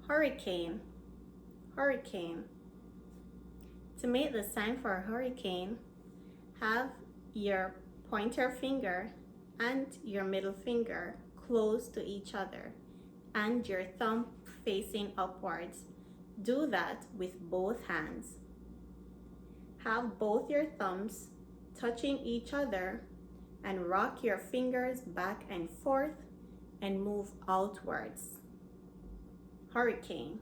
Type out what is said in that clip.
Hurricane, hurricane. To make the sign for a hurricane, have your pointer finger and your middle finger close to each other and your thumb facing upwards. Do that with both hands. Have both your thumbs touching each other and rock your fingers back and forth and move outwards. Hurricane.